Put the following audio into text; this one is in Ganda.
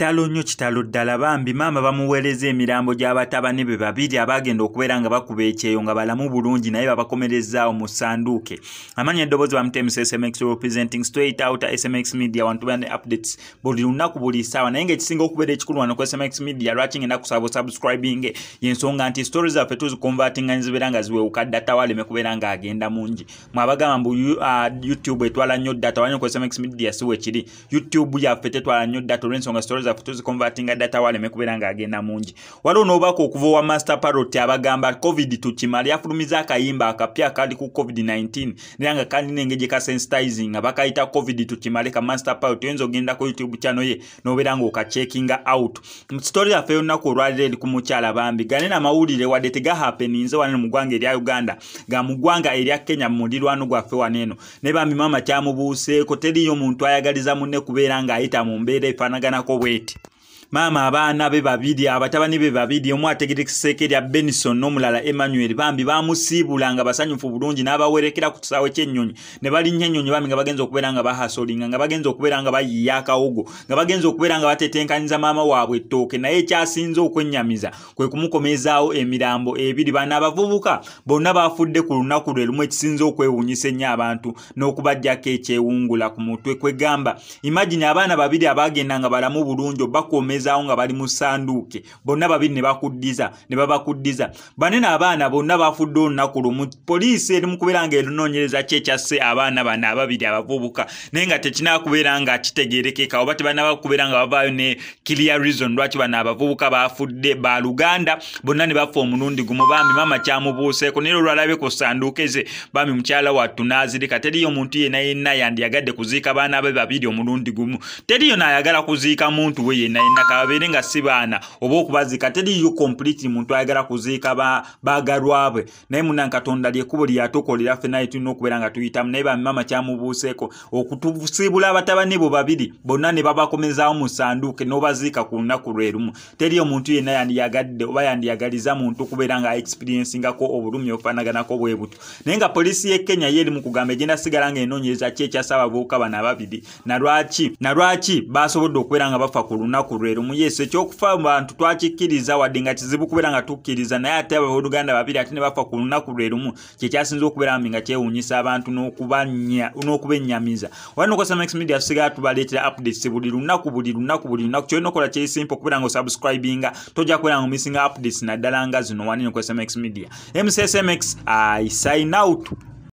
Kitalo nnyo kitalo ddala bambi maama bamuweereza emirambo gy'abatabani be babiri abagenda okubeera nga bakuba ekyeyo nga balamu bulungi naye babakomerezaawo mu ssanduuke. Amanya eddoboozi bamutemu SMX representing straight out SMX media wantu bane updates buli lunaku buli ssaawa naye ng'ekisinga okubeera ekikulu wano ku SMX media lwaki ngenda kusaba subscribing y'ensonga nti stories zaffe tuzikonvatinga ne zibeera nga ziwewuka data waleme kubeera ng'agenda mungi. Mwabagamba mbu YouTube etwala nnyo data wanyo ku SMX media si weekiri. YouTube yaffe tetwala nnyo data olw'ensonga stories zaffe tuzikonvatinga data waleme kubeera ng'agenda mungi. Waliwo n'obubaka okuva wa Master Parrot abagamba COVID tukimala yafulumiza akayimba akapya kali ku COVID-19 era nga kalina engeri ka sensitizing nga bakayita COVID tukimale ka Master Parrot oyinza ogenda ku YouTube channel ye n'obeera ng'okacheckinga out. Mu story yaffe y'olunaku olwaliro eri ku mukyala bambi ganena amawulire wadde tegahappeninze wano mu ggwanga erya Uganda ga mu ggwanga erya Kenya mu mulirwano gwaffe waneeno ne bambi maama kyamubuuseeko teriyo muntu ayagaliza munne kubeera ng'ayita mu mbeera efaanaganako bweti. Maama abaana be babiri abatabani be babiri omu ategerekeseko erya Benson n'omulala Emmanuel bambi bamusiibula nga basanyufu bulungi n'abawerekera ku kisaawe ky'ennyonyi ne balinnya ennyonyi bambi nga bagenza okubeera nga bahasolinga nga bagenza okubeera nga bayiya akawogo nga bagenza okubeera nga batetenkaniza maama waabwe ettooke naye ekyasinze okwennyamiza kwe kumukomezaawo emirambo ebiri. Bano abavubuka bonna bafudde ku lunaku lwe lumu ekisinze okwewuunyisa ennyo abantu n'okubajjako ekyewungula ku mutwe kwegamba imagine abaana babiri abagenda nga balamu bulungi obakomeza nga bali mu ssanduuke bonna babiri ne bakuddiza ne babakuddiza banene abaana bonna bafudde olunaku lumu. Poliisi eri mu kubeera nga erinoonyereza ki ekyasse abaana bano ababiri abavubuka naye nga tekinakubeera nga kitegeerekeka oba tebanaba kubeera nga bavaayo ne clear reason lwaki bano abavubuka bafudde ba Luganda bonna ne bafa omulundi gumu. Bambi maama kyamubuuseeko naye olwalabe ku ssanduuke ze bambi mukyala wattu n'azirika teriyo omuntu yenna yandiyagadde kuziika baana be babiri omulundi gumu. Teriyo n'ayagala kuziika muntu we yenna kabeere nga si baana oba okubazika teriyo completely muntu ayagala kuziika baagalwa bwe naye munange Katonda lyekkubo lyatukolera ffe naye tulina okubeera nga tuyitamu naye bambi maama kyamubuuseeko okutusiibula abatabani bo babiri bonna ne babakomezaawo mu ssanduuke n'obaziika ku lunaku lwe lumu. Teriyo muntu yenna yandiyagadde oba yandiyagaliza muntu kubeera nga experiencingako obulumi obufaanaganako bwe butyo naye nga poliisi y'e Kenya ye eri mu kugamba egenda sigala nga enoonyereza ki ekyasa abavubuka bano ababiri na lwaki basobodde okubeera nga bafa ku lunaku lwe lumu. Yes, ekyokufa bantu twakikkiriza wadde nga kizibu kubeera nga tukkiriza naye ate abooluganda babiri ate ne bafa ku lunaku lwe lumu kyekyasinza okubeera nga kyewuunyisa abantu n'okubennyamiza. Wano ku SMX media tusigala tubaleetera updates buli lunaku kyolina okola kiri simple okubeera nga osubscribinga tojja kubeera nga omisinga updates naddala nga zino wanino ku SMX media. MCSMX I sign out.